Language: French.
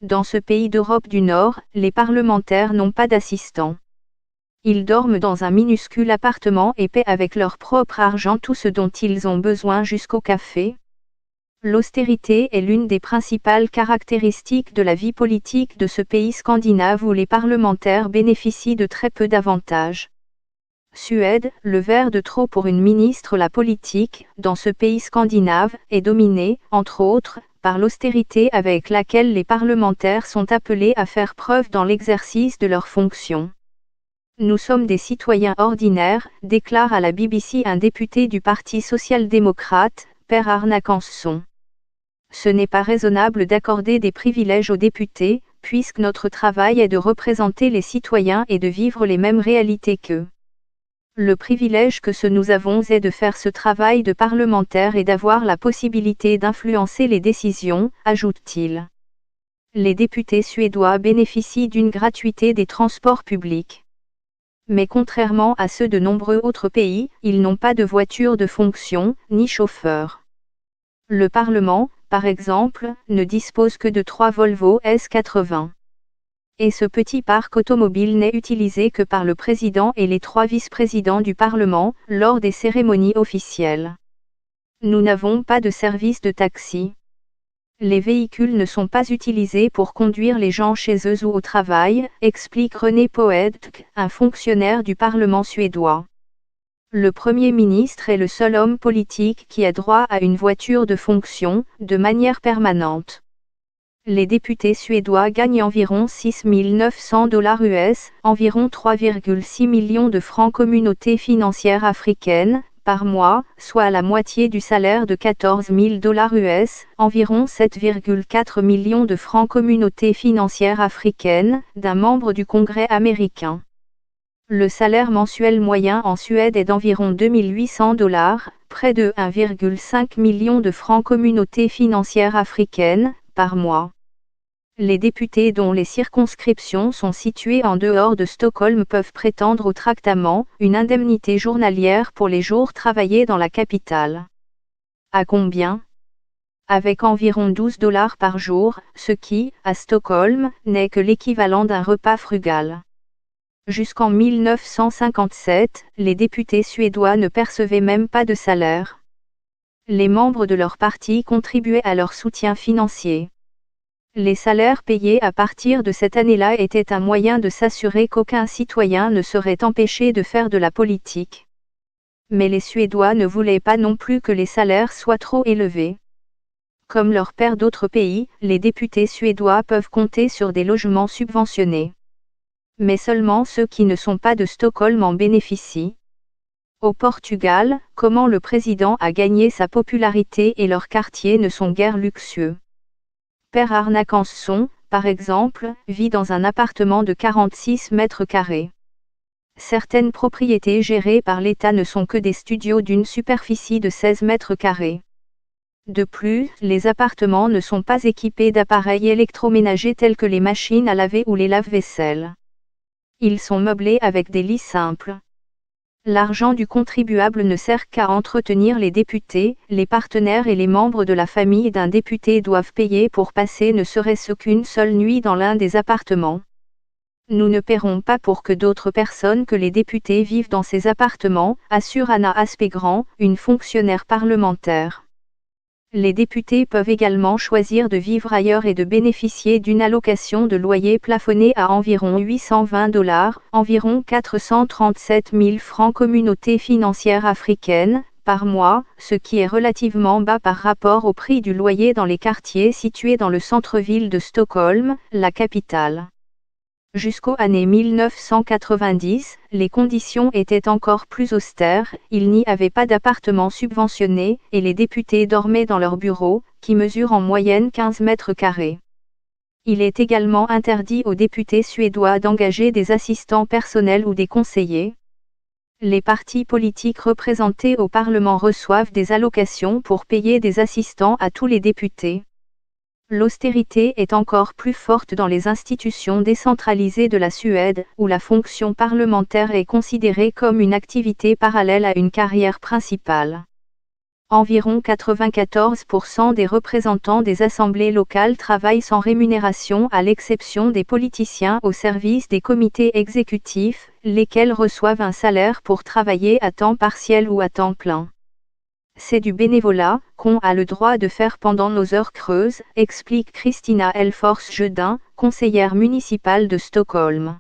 Dans ce pays d'Europe du Nord, les parlementaires n'ont pas d'assistants. Ils dorment dans un minuscule appartement et paient avec leur propre argent tout ce dont ils ont besoin jusqu'au café. L'austérité est l'une des principales caractéristiques de la vie politique de ce pays scandinave où les parlementaires bénéficient de très peu d'avantages. Suède, le verre de trop pour une ministre. La politique, dans ce pays scandinave, est dominée, entre autres, par l'austérité avec laquelle les parlementaires sont appelés à faire preuve dans l'exercice de leurs fonctions. Nous sommes des citoyens ordinaires, déclare à la BBC un député du Parti social-démocrate, Per Arnacansson. Ce n'est pas raisonnable d'accorder des privilèges aux députés, puisque notre travail est de représenter les citoyens et de vivre les mêmes réalités qu'eux. Le privilège que nous avons est de faire ce travail de parlementaire et d'avoir la possibilité d'influencer les décisions, ajoute-t-il. Les députés suédois bénéficient d'une gratuité des transports publics. Mais contrairement à ceux de nombreux autres pays, ils n'ont pas de voiture de fonction, ni chauffeur. Le Parlement, par exemple, ne dispose que de 3 Volvo S80. Et ce petit parc automobile n'est utilisé que par le président et les 3 vice-présidents du Parlement, lors des cérémonies officielles. Nous n'avons pas de service de taxi. Les véhicules ne sont pas utilisés pour conduire les gens chez eux ou au travail, explique René Poedk, un fonctionnaire du Parlement suédois. Le Premier ministre est le seul homme politique qui a droit à une voiture de fonction, de manière permanente. Les députés suédois gagnent environ 6 900 $ US, environ 3,6 millions de francs communautés financières africaines, par mois, soit la moitié du salaire de 14 000 $ US, environ 7,4 millions de francs communautés financières africaines, d'un membre du Congrès américain. Le salaire mensuel moyen en Suède est d'environ 2 800 $, près de 1,5 million de francs communautés financières africaines, par mois. Les députés dont les circonscriptions sont situées en dehors de Stockholm peuvent prétendre au tractement, une indemnité journalière pour les jours travaillés dans la capitale. À combien ? Avec environ 12 $ par jour, ce qui, à Stockholm, n'est que l'équivalent d'un repas frugal. Jusqu'en 1957, les députés suédois ne percevaient même pas de salaire. Les membres de leur parti contribuaient à leur soutien financier. Les salaires payés à partir de cette année-là étaient un moyen de s'assurer qu'aucun citoyen ne serait empêché de faire de la politique. Mais les Suédois ne voulaient pas non plus que les salaires soient trop élevés. Comme leurs pairs d'autres pays, les députés suédois peuvent compter sur des logements subventionnés. Mais seulement ceux qui ne sont pas de Stockholm en bénéficient. Au Portugal, comment le président a gagné sa popularité et leurs quartiers ne sont guère luxueux. Per Arnacansson, par exemple, vit dans un appartement de 46 mètres carrés. Certaines propriétés gérées par l'État ne sont que des studios d'une superficie de 16 mètres carrés. De plus, les appartements ne sont pas équipés d'appareils électroménagers tels que les machines à laver ou les lave-vaisselle. Ils sont meublés avec des lits simples. L'argent du contribuable ne sert qu'à entretenir les députés, les partenaires et les membres de la famille d'un député doivent payer pour passer ne serait-ce qu'une seule nuit dans l'un des appartements. Nous ne paierons pas pour que d'autres personnes que les députés vivent dans ces appartements, assure Anna Aspegran, une fonctionnaire parlementaire. Les députés peuvent également choisir de vivre ailleurs et de bénéficier d'une allocation de loyer plafonnée à environ 820 $, environ 437 000 francs communautés financières africaines, par mois, ce qui est relativement bas par rapport au prix du loyer dans les quartiers situés dans le centre-ville de Stockholm, la capitale. Jusqu'aux années 1990, les conditions étaient encore plus austères, il n'y avait pas d'appartements subventionnés, et les députés dormaient dans leurs bureaux, qui mesurent en moyenne 15 mètres carrés. Il est également interdit aux députés suédois d'engager des assistants personnels ou des conseillers. Les partis politiques représentés au Parlement reçoivent des allocations pour payer des assistants à tous les députés. L'austérité est encore plus forte dans les institutions décentralisées de la Suède, où la fonction parlementaire est considérée comme une activité parallèle à une carrière principale. Environ 94% des représentants des assemblées locales travaillent sans rémunération à l'exception des politiciens au service des comités exécutifs, lesquels reçoivent un salaire pour travailler à temps partiel ou à temps plein. C'est du bénévolat qu'on a le droit de faire pendant nos heures creuses, explique Christina Elfors-Jedin, conseillère municipale de Stockholm.